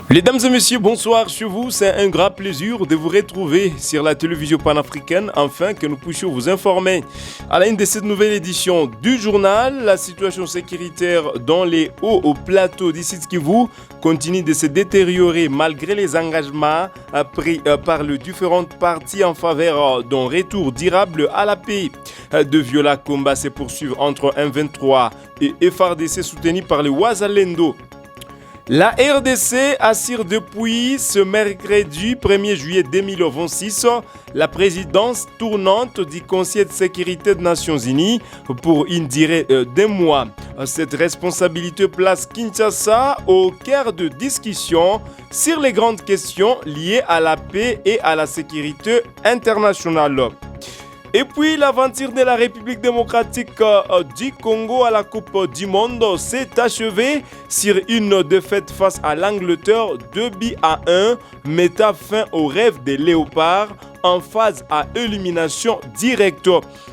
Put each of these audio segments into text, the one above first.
Mesdames et messieurs, bonsoir chez vous. C'est un grand plaisir de vous retrouver sur la télévision panafricaine afin que nous puissions vous informer. À la une de cette nouvelle édition du journal, la situation sécuritaire dans les hauts plateaux d'ici Kivu continue de se détériorer malgré les engagements pris par les différentes parties en faveur d'un retour durable à la paix. De violents combats se poursuivent entre M23 et FARDC soutenus par les Wazalendo. La RDC assure depuis ce mercredi 1er juillet 2026 la présidence tournante du Conseil de sécurité des Nations Unies pour une durée d'un mois. Cette responsabilité place Kinshasa au cœur de discussions sur les grandes questions liées à la paix et à la sécurité internationale. Et puis l'aventure de la République démocratique du Congo à la Coupe du Monde s'est achevée sur une défaite face à l'Angleterre 2-1, mettant fin au rêve des Léopards en phase à élimination directe.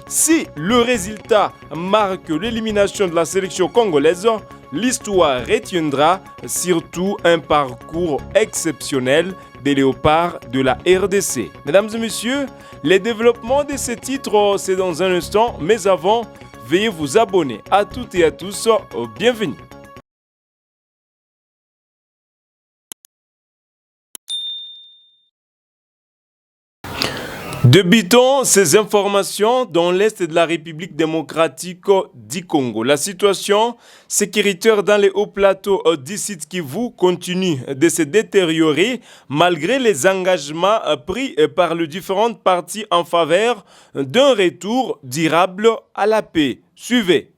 Si le résultat marque l'élimination de la sélection congolaise, l'histoire retiendra surtout un parcours exceptionnel des Léopards de la RDC. Mesdames et messieurs, les développements de ce titre, c'est dans un instant, mais avant, veuillez vous abonner. À toutes et à tous, bienvenue. Débutons ces informations dans l'est de la République démocratique du Congo. La situation sécuritaire dans les hauts plateaux d'ici Kivu continue de se détériorer malgré les engagements pris par les différentes parties en faveur d'un retour durable à la paix. Suivez.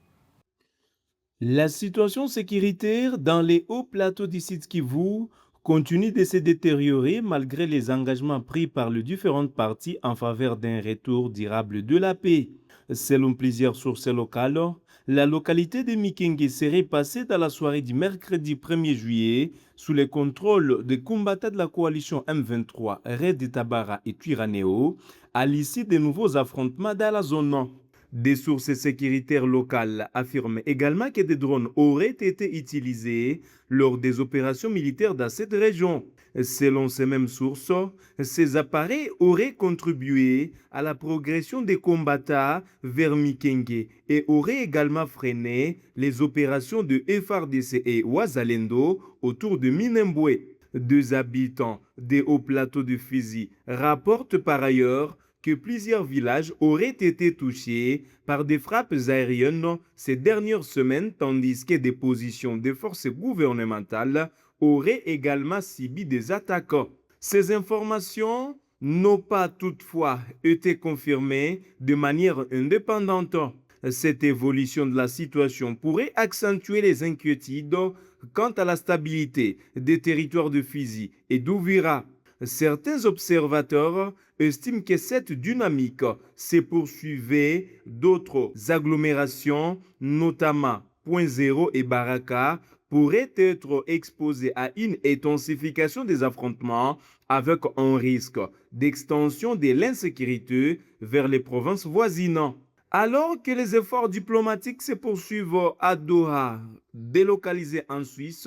La situation sécuritaire dans les hauts plateaux d'ici Kivu continue de se détériorer malgré les engagements pris par les différentes parties en faveur d'un retour durable de la paix. Selon plusieurs sources locales, la localité de Mikenge serait passée dans la soirée du mercredi 1er juillet sous le contrôle des combattants de la coalition M23, Red Tabara et Twirwaneho, à l'issue de nouveaux affrontements dans la zone. Des sources sécuritaires locales affirment également que des drones auraient été utilisés lors des opérations militaires dans cette région. Selon ces mêmes sources, ces appareils auraient contribué à la progression des combattants vers Mikenge et auraient également freiné les opérations de FARDC et Wazalendo autour de Minembwe. Deux habitants des hauts plateaux de Fizi rapportent par ailleurs que plusieurs villages auraient été touchés par des frappes aériennes ces dernières semaines, tandis que des positions des forces gouvernementales auraient également subi des attaques. Ces informations n'ont pas toutefois été confirmées de manière indépendante. Cette évolution de la situation pourrait accentuer les inquiétudes quant à la stabilité des territoires de Fizi et d'Ouvira. Certains observateurs estiment que cette dynamique se poursuivait d'autres agglomérations, notamment Point Zéro et Baraka, pourraient être exposées à une intensification des affrontements avec un risque d'extension de l'insécurité vers les provinces voisines. Alors que les efforts diplomatiques se poursuivent à Doha, délocalisé en Suisse,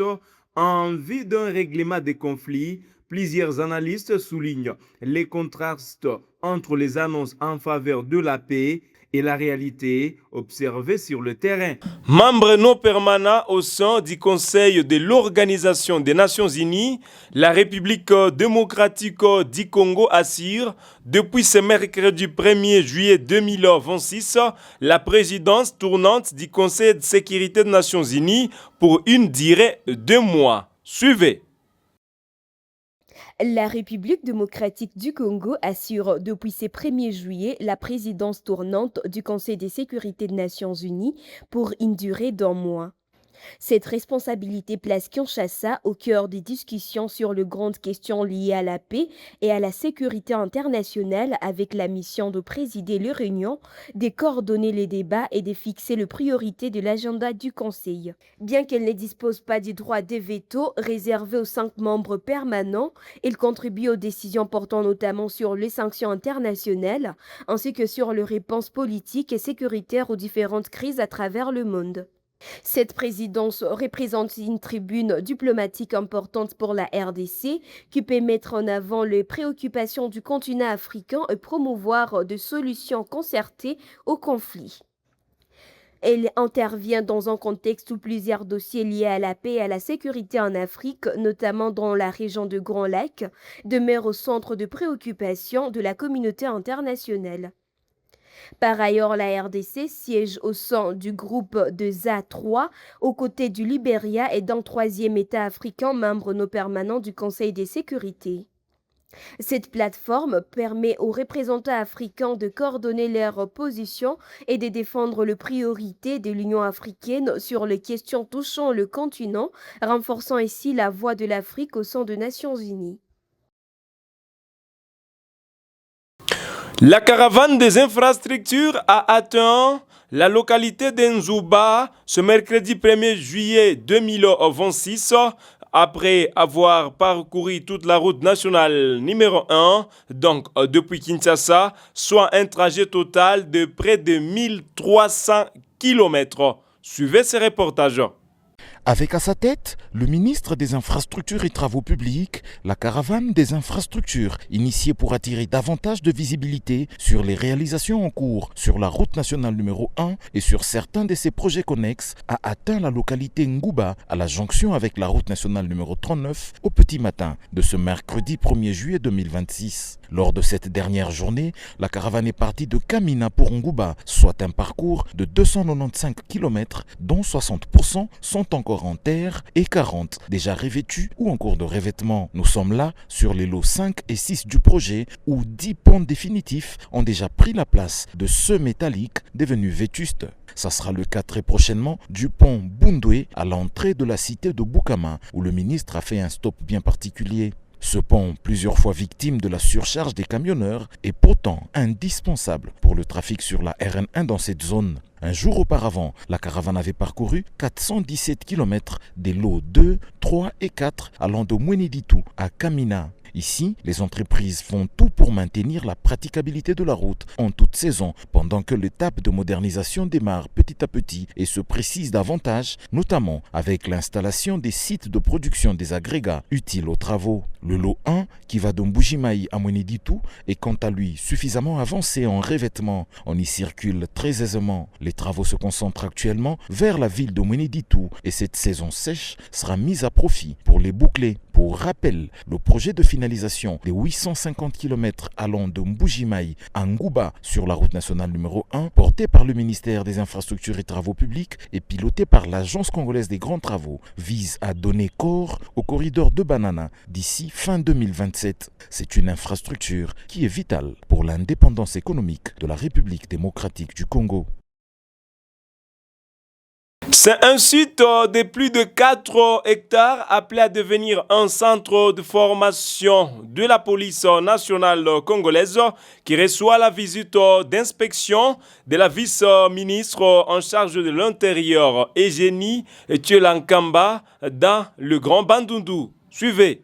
en vue d'un règlement des conflits, plusieurs analystes soulignent les contrastes entre les annonces en faveur de la paix et la réalité observée sur le terrain. Membre non permanent au sein du Conseil de l'Organisation des Nations Unies, la République démocratique du Congo assure, depuis ce mercredi 1er juillet 2026, la présidence tournante du Conseil de sécurité des Nations Unies pour une durée de 2 mois. Suivez. La République démocratique du Congo assure depuis ce 1er juillet la présidence tournante du Conseil de sécurité des Nations Unies pour une durée d'1 mois. Cette responsabilité place Kinshasa au cœur des discussions sur les grandes questions liées à la paix et à la sécurité internationale, avec la mission de présider les réunions, de coordonner les débats et de fixer les priorités de l'agenda du Conseil. Bien qu'elle ne dispose pas du droit de veto réservé aux 5 membres permanents, elle contribue aux décisions portant notamment sur les sanctions internationales ainsi que sur les réponses politiques et sécuritaires aux différentes crises à travers le monde. Cette présidence représente une tribune diplomatique importante pour la RDC qui peut mettre en avant les préoccupations du continent africain et promouvoir des solutions concertées aux conflits. Elle intervient dans un contexte où plusieurs dossiers liés à la paix et à la sécurité en Afrique, notamment dans la région de Grand Lac, demeurent au centre de préoccupation de la communauté internationale. Par ailleurs, la RDC siège au sein du groupe de ZA3, aux côtés du Libéria et d'un troisième État africain membre non permanent du Conseil de sécurité. Cette plateforme permet aux représentants africains de coordonner leurs positions et de défendre les priorités de l'Union africaine sur les questions touchant le continent, renforçant ainsi la voix de l'Afrique au sein des Nations unies. La caravane des infrastructures a atteint la localité d'Nzouba ce mercredi 1er juillet 2026 après avoir parcouru toute la route nationale numéro 1, donc depuis Kinshasa, soit un trajet total de près de 1300 km. Suivez ce reportage. Avec à sa tête le ministre des Infrastructures et Travaux Publics, la caravane des infrastructures, initiée pour attirer davantage de visibilité sur les réalisations en cours sur la route nationale numéro 1 et sur certains de ses projets connexes, a atteint la localité Ngouba à la jonction avec la route nationale numéro 39 au petit matin de ce mercredi 1er juillet 2026. Lors de cette dernière journée, la caravane est partie de Kamina pour Ngouba, soit un parcours de 295 km dont 60% sont encore en terre et 40 déjà revêtus ou en cours de revêtement. Nous sommes là sur les lots 5 et 6 du projet où 10 ponts définitifs ont déjà pris la place de ceux métalliques devenus vétustes. Ça sera le cas très prochainement du pont Bundwe à l'entrée de la cité de Bukama où le ministre a fait un stop bien particulier. Ce pont, plusieurs fois victime de la surcharge des camionneurs, est pourtant indispensable pour le trafic sur la RN1 dans cette zone. Un jour auparavant, la caravane avait parcouru 417 km des lots 2, 3 et 4 allant de Mweneditu à Kamina. Ici, les entreprises font tout pour maintenir la praticabilité de la route en toute saison, pendant que l'étape de modernisation démarre petit à petit et se précise davantage, notamment avec l'installation des sites de production des agrégats utiles aux travaux. Le lot 1, qui va de Mbujimayi à Mweneditu, est quant à lui suffisamment avancé en revêtement. On y circule très aisément. Les travaux se concentrent actuellement vers la ville de Mweneditu et cette saison sèche sera mise à profit pour les boucler. Pour rappel, le projet de finalisation des 850 km allant de Mbujimayi à Ngouba sur la route nationale numéro 1, porté par le ministère des Infrastructures et Travaux Publics et piloté par l'Agence congolaise des grands travaux, vise à donner corps au corridor de Banana d'ici fin 2027. C'est une infrastructure qui est vitale pour l'indépendance économique de la République démocratique du Congo. C'est un site de plus de 4 hectares appelé à devenir un centre de formation de la police nationale congolaise qui reçoit la visite d'inspection de la vice-ministre en charge de l'Intérieur, Eugénie Thielankamba, dans le Grand Bandundu. Suivez.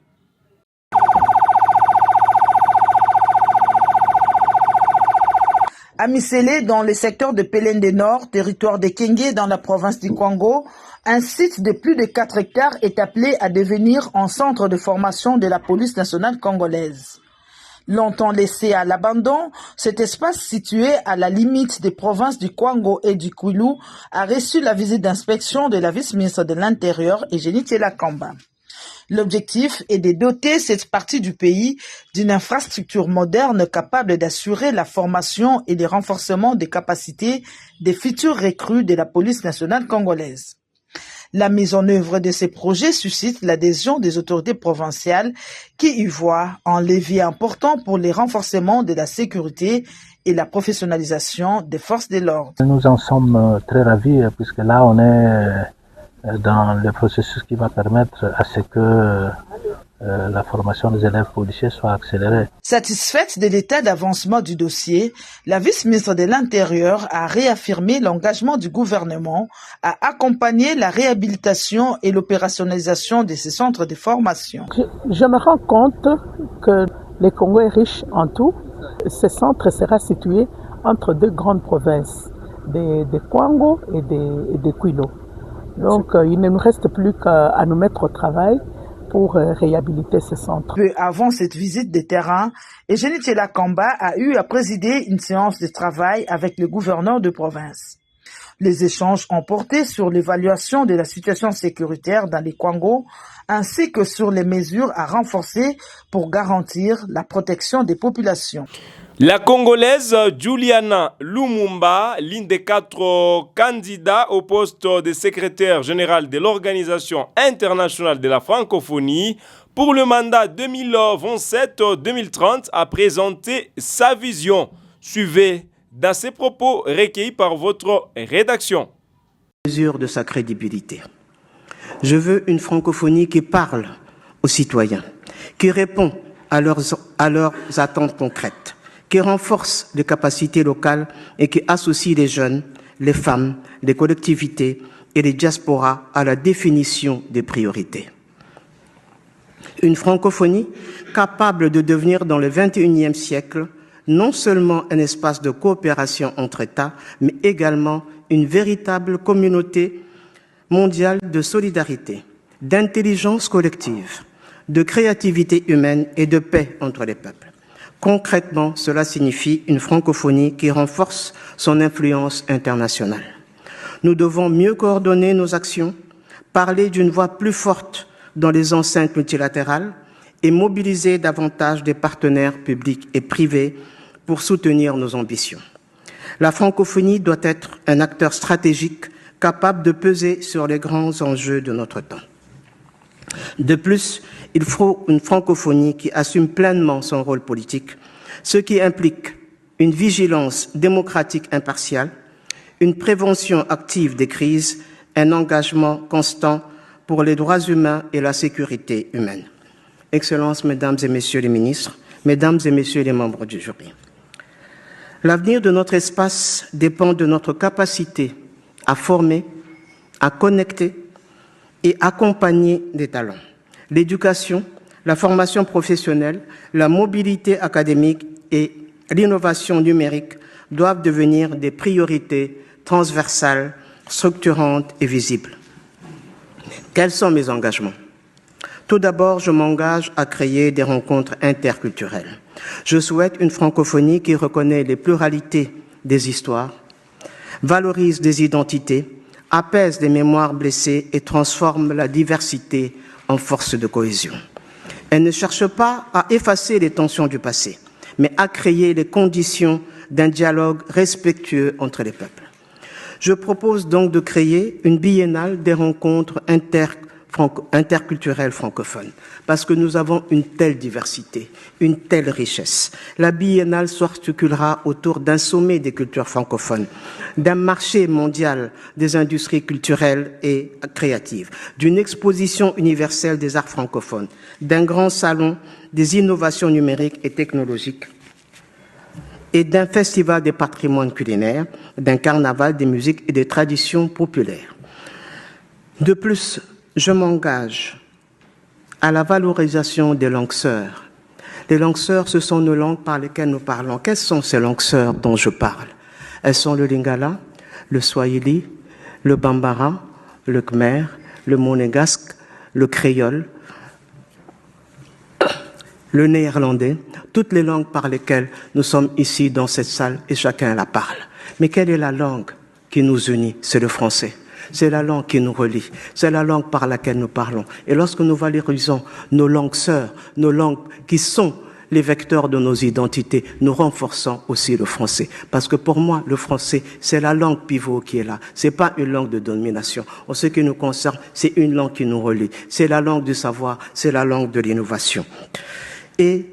À Misélé, dans le secteur de Pelende Nord, territoire de Kenge dans la province du Congo, un site de plus de 4 hectares est appelé à devenir un centre de formation de la police nationale congolaise. Longtemps laissé à l'abandon, cet espace situé à la limite des provinces du Kwango et du Kwilu a reçu la visite d'inspection de la vice-ministre de l'Intérieur, Eugénie Thielankamba. L'objectif est de doter cette partie du pays d'une infrastructure moderne capable d'assurer la formation et le renforcement des capacités des futurs recrues de la police nationale congolaise. La mise en œuvre de ces projets suscite l'adhésion des autorités provinciales qui y voient un levier important pour le renforcement de la sécurité et la professionnalisation des forces de l'ordre. Nous en sommes très ravis puisque là on est dans le processus qui va permettre à ce que la formation des élèves policiers soit accélérée. Satisfaite de l'état d'avancement du dossier, la vice-ministre de l'Intérieur a réaffirmé l'engagement du gouvernement à accompagner la réhabilitation et l'opérationnalisation de ces centres de formation. Je me rends compte que le Congo est riche en tout. Ce centre sera situé entre deux grandes provinces, de Kwango et de Kwilu. Donc il ne nous reste plus qu'à nous mettre au travail pour réhabiliter ce centre. Peu avant cette visite de terrain, Eugénie Tchela Kamba a eu à présider une séance de travail avec le gouverneur de province. Les échanges ont porté sur l'évaluation de la situation sécuritaire dans les Kwango, ainsi que sur les mesures à renforcer pour garantir la protection des populations. La Congolaise Juliana Lumumba, l'une des 4 candidats au poste de secrétaire général de l'Organisation internationale de la francophonie pour le mandat 2027-2030, a présenté sa vision. Suivez dans ces propos recueillis par votre rédaction. Mesure de sa crédibilité. Je veux une francophonie qui parle aux citoyens, qui répond à leurs attentes concrètes, qui renforce les capacités locales et qui associe les jeunes, les femmes, les collectivités et les diasporas à la définition des priorités. Une francophonie capable de devenir dans le XXIe siècle non seulement un espace de coopération entre États, mais également une véritable communauté mondiale de solidarité, d'intelligence collective, de créativité humaine et de paix entre les peuples. Concrètement, cela signifie une francophonie qui renforce son influence internationale. Nous devons mieux coordonner nos actions, parler d'une voix plus forte dans les enceintes multilatérales et mobiliser davantage des partenaires publics et privés pour soutenir nos ambitions. La francophonie doit être un acteur stratégique capable de peser sur les grands enjeux de notre temps. De plus, il faut une francophonie qui assume pleinement son rôle politique, ce qui implique une vigilance démocratique impartiale, une prévention active des crises, un engagement constant pour les droits humains et la sécurité humaine. Excellences, Mesdames et Messieurs les ministres, Mesdames et Messieurs les membres du jury. L'avenir de notre espace dépend de notre capacité à former, à connecter et accompagner des talents. L'éducation, la formation professionnelle, la mobilité académique et l'innovation numérique doivent devenir des priorités transversales, structurantes et visibles. Quels sont mes engagements ? Tout d'abord, je m'engage à créer des rencontres interculturelles. Je souhaite une francophonie qui reconnaît les pluralités des histoires, valorise des identités, apaise les mémoires blessées et transforme la diversité en force de cohésion. Elle ne cherche pas à effacer les tensions du passé, mais à créer les conditions d'un dialogue respectueux entre les peuples. Je propose donc de créer une biennale des rencontres interculturelles francophones, parce que nous avons une telle diversité, une telle richesse. La biennale s'articulera autour d'un sommet des cultures francophones, d'un marché mondial des industries culturelles et créatives, d'une exposition universelle des arts francophones, d'un grand salon des innovations numériques et technologiques, et d'un festival des patrimoines culinaires, d'un carnaval des musiques et des traditions populaires. De plus, je m'engage à la valorisation des langues sœurs. Les langues sœurs, ce sont nos langues par lesquelles nous parlons. Quelles sont ces langues sœurs dont je parle? Elles sont le lingala, le swahili, le bambara, le khmer, le monégasque, le créole, le néerlandais, toutes les langues par lesquelles nous sommes ici dans cette salle et chacun la parle. Mais quelle est la langue qui nous unit? C'est le français. C'est la langue qui nous relie. C'est la langue par laquelle nous parlons. Et lorsque nous valorisons nos langues sœurs, nos langues qui sont les vecteurs de nos identités, nous renforçons aussi le français. Parce que pour moi, le français, c'est la langue pivot qui est là. C'est pas une langue de domination. En ce qui nous concerne, c'est une langue qui nous relie. C'est la langue du savoir, c'est la langue de l'innovation. Et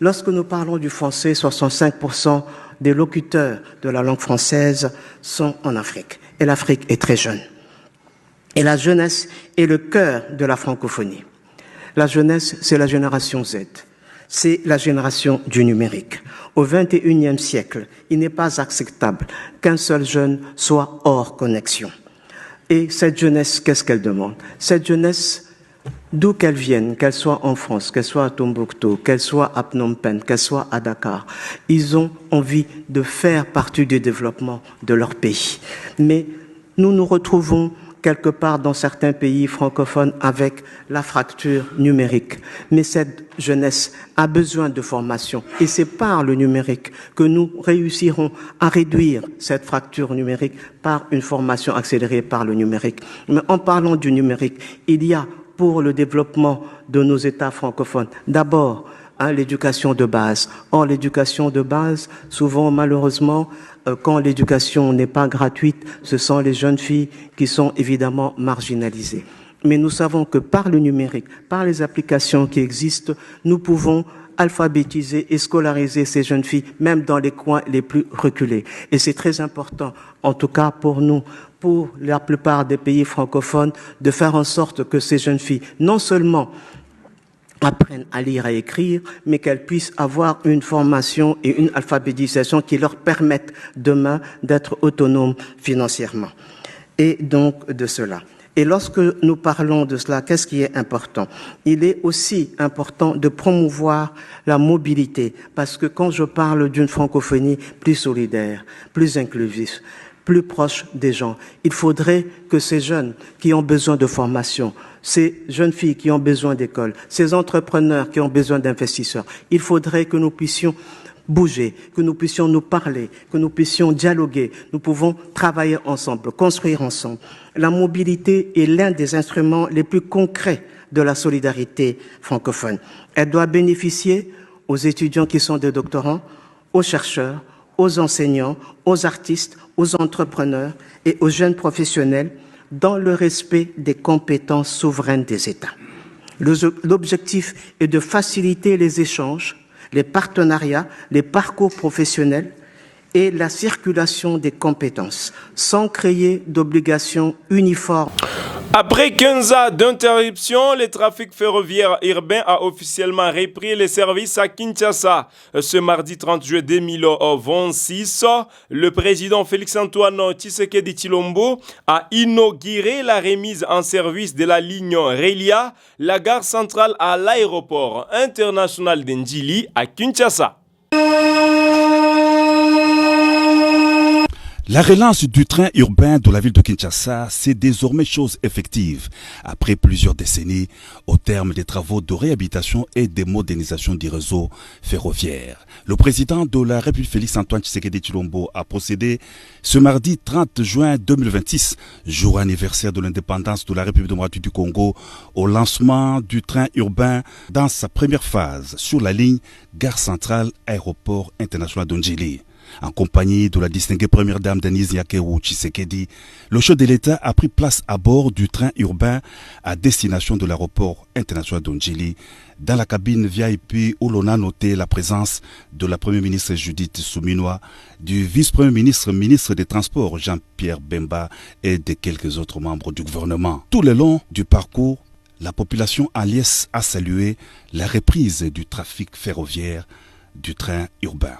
lorsque nous parlons du français, 65% des locuteurs de la langue française sont en Afrique. Et l'Afrique est très jeune. Et la jeunesse est le cœur de la francophonie. La jeunesse, c'est la génération Z. C'est la génération du numérique. Au XXIe siècle, il n'est pas acceptable qu'un seul jeune soit hors connexion. Et cette jeunesse, qu'est-ce qu'elle demande? Cette jeunesse, d'où qu'elle vienne, qu'elle soit en France, qu'elle soit à Tombouctou, qu'elle soit à Phnom Penh, qu'elle soit à Dakar, ils ont envie de faire partie du développement de leur pays. Mais nous nous retrouvons quelque part dans certains pays francophones avec la fracture numérique. Mais cette jeunesse a besoin de formation et c'est par le numérique que nous réussirons à réduire cette fracture numérique par une formation accélérée par le numérique. Mais en parlant du numérique, il y a pour le développement de nos États francophones, d'abord, l'éducation de base. Or, l'éducation de base, souvent, malheureusement, quand l'éducation n'est pas gratuite, ce sont les jeunes filles qui sont évidemment marginalisées. Mais nous savons que par le numérique, par les applications qui existent, nous pouvons alphabétiser et scolariser ces jeunes filles, même dans les coins les plus reculés. Et c'est très important, en tout cas pour nous, pour la plupart des pays francophones, de faire en sorte que ces jeunes filles, non seulement apprennent à lire et écrire, mais qu'elles puissent avoir une formation et une alphabétisation qui leur permettent demain d'être autonomes financièrement. Et donc de cela. Et lorsque nous parlons de cela, qu'est-ce qui est important? Il est aussi important de promouvoir la mobilité, parce que quand je parle d'une francophonie plus solidaire, plus inclusive, plus proche des gens, il faudrait que ces jeunes qui ont besoin de formation, ces jeunes filles qui ont besoin d'école, ces entrepreneurs qui ont besoin d'investisseurs, il faudrait que nous puissions bouger, que nous puissions nous parler, que nous puissions dialoguer. Nous pouvons travailler ensemble, construire ensemble. La mobilité est l'un des instruments les plus concrets de la solidarité francophone. Elle doit bénéficier aux étudiants qui sont des doctorants, aux chercheurs, aux enseignants, aux artistes, aux entrepreneurs et aux jeunes professionnels dans le respect des compétences souveraines des États. L'objectif est de faciliter les échanges, les partenariats, les parcours professionnels et la circulation des compétences, sans créer d'obligations uniformes. Après 15 ans d'interruption, le trafic ferroviaire urbain a officiellement repris les services à Kinshasa. Ce mardi 30 juillet 2026, le président Félix-Antoine Tshisekedi Tshilombo a inauguré la remise en service de la ligne Relia, la gare centrale à l'aéroport international d'Ndjili à Kinshasa. La relance du train urbain de la ville de Kinshasa, c'est désormais chose effective, après plusieurs décennies, au terme des travaux de réhabilitation et de modernisation du réseau ferroviaire. Le président de la République Félix-Antoine Tshisekedi Tshilombo a procédé ce mardi 30 juin 2026, jour anniversaire de l'indépendance de la République démocratique du Congo, au lancement du train urbain dans sa première phase sur la ligne Gare Centrale Aéroport International d'Ndjili. En compagnie de la distinguée première dame Denise Nyakeru Tshisekedi, le chef de l'État a pris place à bord du train urbain à destination de l'aéroport international d'Ndjili. Dans la cabine VIP où l'on a noté la présence de la première ministre Judith Suminwa, du vice-premier ministre, ministre des Transports Jean-Pierre Bemba et de quelques autres membres du gouvernement. Tout le long du parcours, la population en liesse a salué la reprise du trafic ferroviaire du train urbain.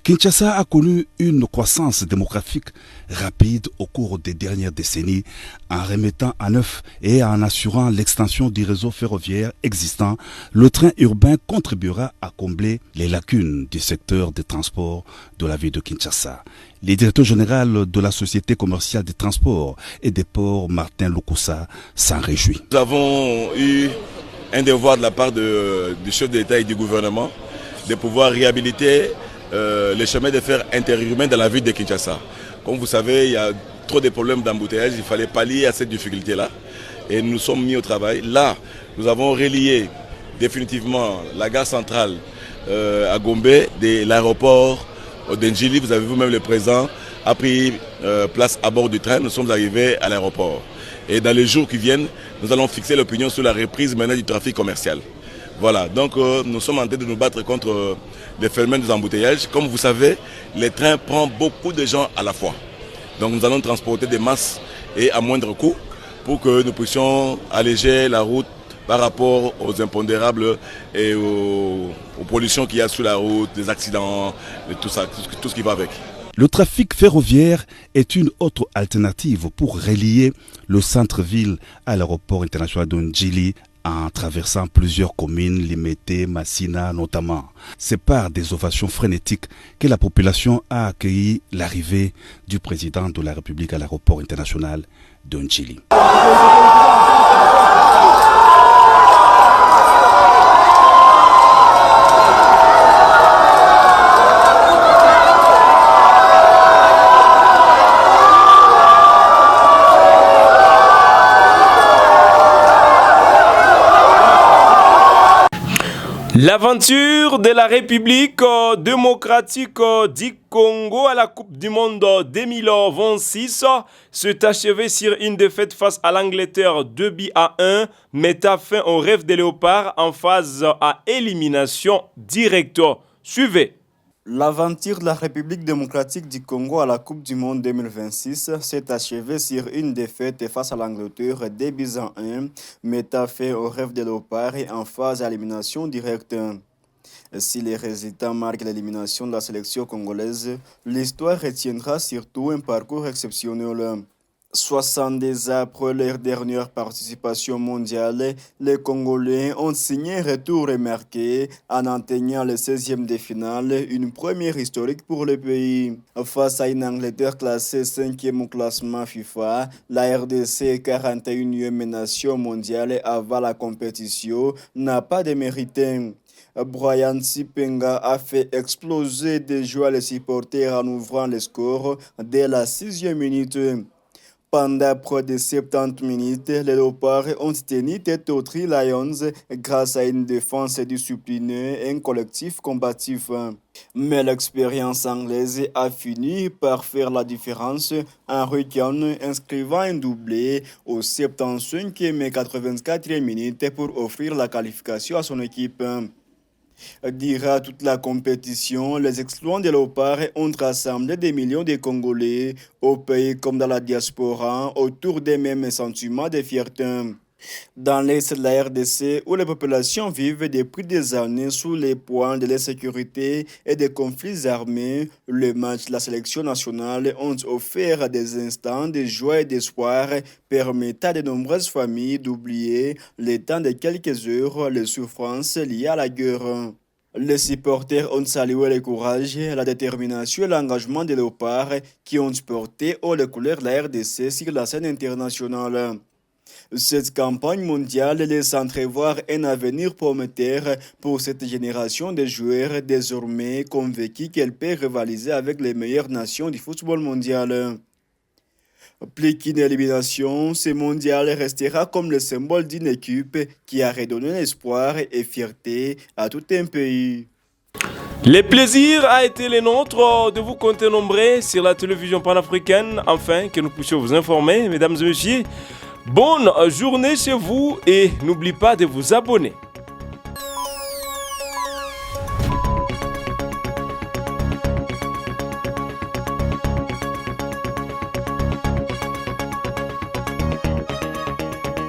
Kinshasa a connu une croissance démographique rapide au cours des dernières décennies en remettant à neuf et en assurant l'extension du réseau ferroviaire existant. Le train urbain contribuera à combler les lacunes du secteur des transports de la ville de Kinshasa. Le directeur général de la Société commerciale des transports et des ports, Martin Lukusa, s'en réjouit. Nous avons eu un devoir de la part du chef de l'État et du gouvernement de pouvoir réhabiliter les chemins de fer interurbains dans la ville de Kinshasa. Comme vous savez, il y a trop de problèmes d'embouteillage, il fallait pallier à cette difficulté-là. Et nous nous sommes mis au travail. Là, nous avons relié définitivement la gare centrale à Gombe de l'aéroport d'Ndjili. Vous avez vous-même le président a pris place à bord du train. Nous sommes arrivés à l'aéroport. Et dans les jours qui viennent, nous allons fixer l'opinion sur la reprise maintenant du trafic commercial. Voilà, donc nous sommes en train de nous battre contre les phénomènes des embouteillages. Comme vous savez, les trains prennent beaucoup de gens à la fois. Donc nous allons transporter des masses et à moindre coût pour que nous puissions alléger la route par rapport aux impondérables et aux pollutions qu'il y a sur la route, les accidents, et tout ça, tout ce qui va avec. Le trafic ferroviaire est une autre alternative pour relier le centre-ville à l'aéroport international de Ndjili en traversant plusieurs communes, Limete, Massina notamment. C'est par des ovations frénétiques que la population a accueilli l'arrivée du président de la République à l'aéroport international de Ndjili. L'aventure de la République démocratique du Congo à la Coupe du Monde 2026 s'est achevée sur une défaite face à l'Angleterre 2-1, mettant fin au rêve des léopards en phase à élimination directe. Suivez. L'aventure de la République démocratique du Congo à la Coupe du Monde 2026 s'est achevée sur une défaite face à l'Angleterre 2-1, mettant fin au rêve des léopards en phase à élimination directe. Si les résultats marquent l'élimination de la sélection congolaise, l'histoire retiendra surtout un parcours exceptionnel. 70 ans après leur dernière participation mondiale, les Congolais ont signé un retour remarqué en atteignant le 16e de finale, une première historique pour le pays. Face à une Angleterre classée 5e au classement FIFA, la RDC, 41e nation mondiale avant la compétition, n'a pas démérité. Brian Sipenga a fait exploser de joie les supporters en ouvrant le score dès la 6e minute. Pendant près de 70 minutes, les Léopards ont tenu tête aux Three Lions grâce à une défense disciplinée et un collectif combatif. Mais l'expérience anglaise a fini par faire la différence en Ruyken inscrivant un doublé au 75e et 84e minute pour offrir la qualification à son équipe. Durant toute la compétition, les exploits des Léopards ont rassemblé des millions de Congolais au pays comme dans la diaspora autour des mêmes sentiments de fierté. Dans l'est de la RDC, où les populations vivent depuis des années sous les points de l'insécurité et des conflits armés, le match de la sélection nationale ont offert des instants de joie et d'espoir permettant à de nombreuses familles d'oublier le temps de quelques heures les souffrances liées à la guerre. Les supporters ont salué le courage, la détermination et l'engagement des Léopards qui ont porté haut les couleurs de la RDC sur la scène internationale. Cette campagne mondiale laisse entrevoir un avenir prometteur pour cette génération de joueurs désormais convaincus qu'elle peut rivaliser avec les meilleures nations du football mondial. Plus qu'une élimination, ce mondial restera comme le symbole d'une équipe qui a redonné l'espoir et fierté à tout un pays. Le plaisir a été le nôtre de vous compter nombreux sur la télévision panafricaine, afin que nous puissions vous informer, mesdames et messieurs. Bonne journée chez vous et n'oubliez pas de vous abonner.